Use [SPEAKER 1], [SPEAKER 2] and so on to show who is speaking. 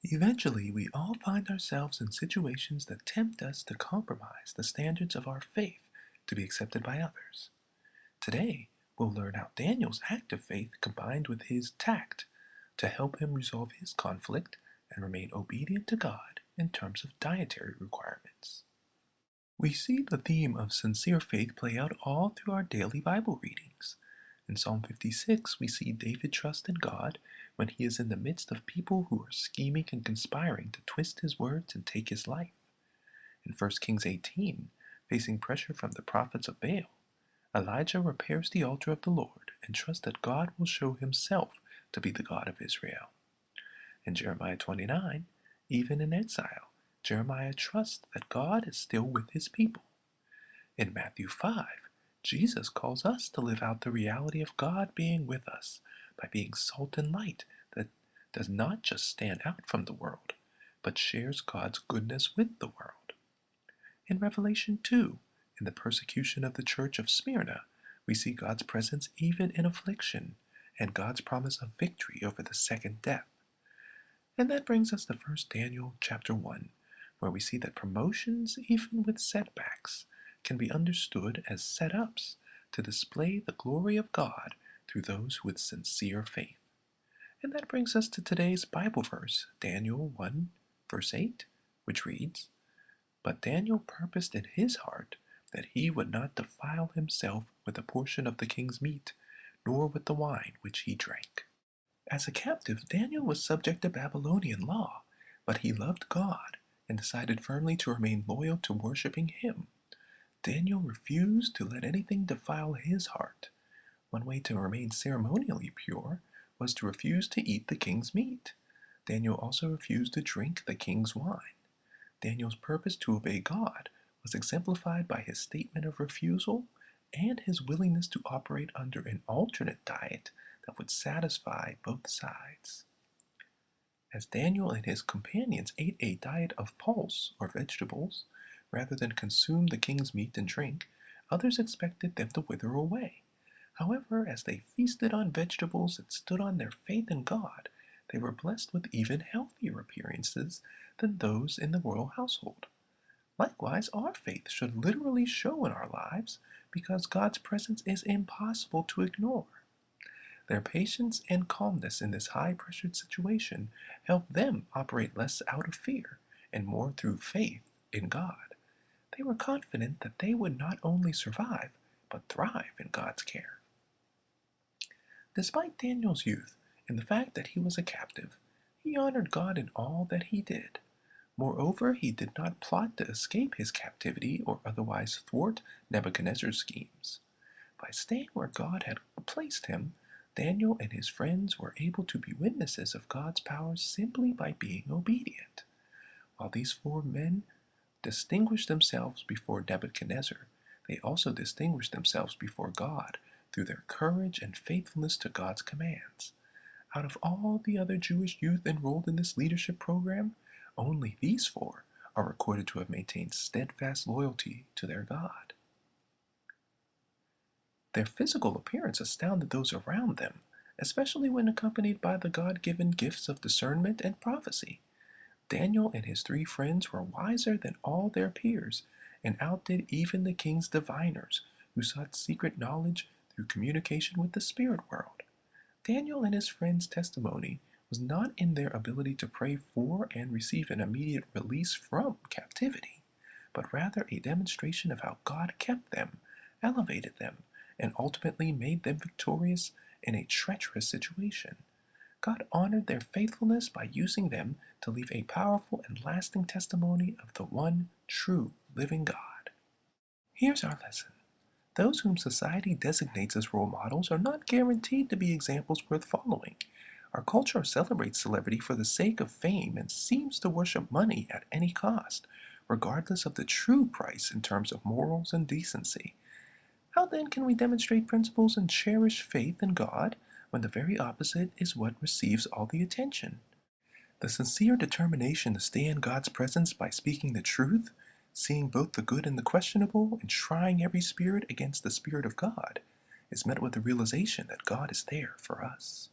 [SPEAKER 1] Eventually, we all find ourselves in situations that tempt us to compromise the standards of our faith to be accepted by others. Today, we'll learn how Daniel's act of faith combined with his tact to help him resolve his conflict and remain obedient to God in terms of dietary requirements. We see the theme of sincere faith play out all through our daily Bible readings. In Psalm 56, we see David trust in God when he is in the midst of people who are scheming and conspiring to twist his words and take his life. In 1 Kings 18, facing pressure from the prophets of Baal, Elijah repairs the altar of the Lord and trusts that God will show himself to be the God of Israel. In Jeremiah 29, even in exile, Jeremiah trusts that God is still with his people. In Matthew 5, Jesus calls us to live out the reality of God being with us by being salt and light that does not just stand out from the world, but shares God's goodness with the world. In Revelation 2, in the persecution of the church of Smyrna, we see God's presence even in affliction and God's promise of victory over the second death. And that brings us to 1 Daniel chapter 1, where we see that promotions, even with setbacks, can be understood as setups to display the glory of God through those with sincere faith. And that brings us to today's Bible verse, Daniel 1, verse 8, which reads, "But Daniel purposed in his heart that he would not defile himself with a portion of the king's meat, nor with the wine which he drank." As a captive, Daniel was subject to Babylonian law, but he loved God and decided firmly to remain loyal to worshiping him. Daniel refused to let anything defile his heart. One way to remain ceremonially pure was to refuse to eat the king's meat. Daniel also refused to drink the king's wine. Daniel's purpose to obey God was exemplified by his statement of refusal and his willingness to operate under an alternate diet that would satisfy both sides. As Daniel and his companions ate a diet of pulse, or vegetables, rather than consume the king's meat and drink, others expected them to wither away. However, as they feasted on vegetables and stood on their faith in God, they were blessed with even healthier appearances than those in the royal household. Likewise, our faith should literally show in our lives because God's presence is impossible to ignore. Their patience and calmness in this high-pressured situation helped them operate less out of fear and more through faith in God. They were confident that they would not only survive, but thrive in God's care. Despite Daniel's youth and the fact that he was a captive, he honored God in all that he did. Moreover, he did not plot to escape his captivity or otherwise thwart Nebuchadnezzar's schemes. By staying where God had placed him, Daniel and his friends were able to be witnesses of God's power simply by being obedient. While these four men distinguished themselves before Nebuchadnezzar, they also distinguished themselves before God through their courage and faithfulness to God's commands. Out of all the other Jewish youth enrolled in this leadership program, only these four are recorded to have maintained steadfast loyalty to their God. Their physical appearance astounded those around them, especially when accompanied by the God-given gifts of discernment and prophecy. Daniel and his three friends were wiser than all their peers and outdid even the king's diviners, who sought secret knowledge through communication with the spirit world. Daniel and his friends' testimony was not in their ability to pray for and receive an immediate release from captivity, but rather a demonstration of how God kept them, elevated them, and ultimately made them victorious in a treacherous situation. God honored their faithfulness by using them to leave a powerful and lasting testimony of the one true living God. Here's our lesson. Those whom society designates as role models are not guaranteed to be examples worth following. Our culture celebrates celebrity for the sake of fame and seems to worship money at any cost, regardless of the true price in terms of morals and decency. How then can we demonstrate principles and cherish faith in God when the very opposite is what receives all the attention? The sincere determination to stay in God's presence by speaking the truth, seeing both the good and the questionable, and trying every spirit against the Spirit of God, is met with the realization that God is there for us.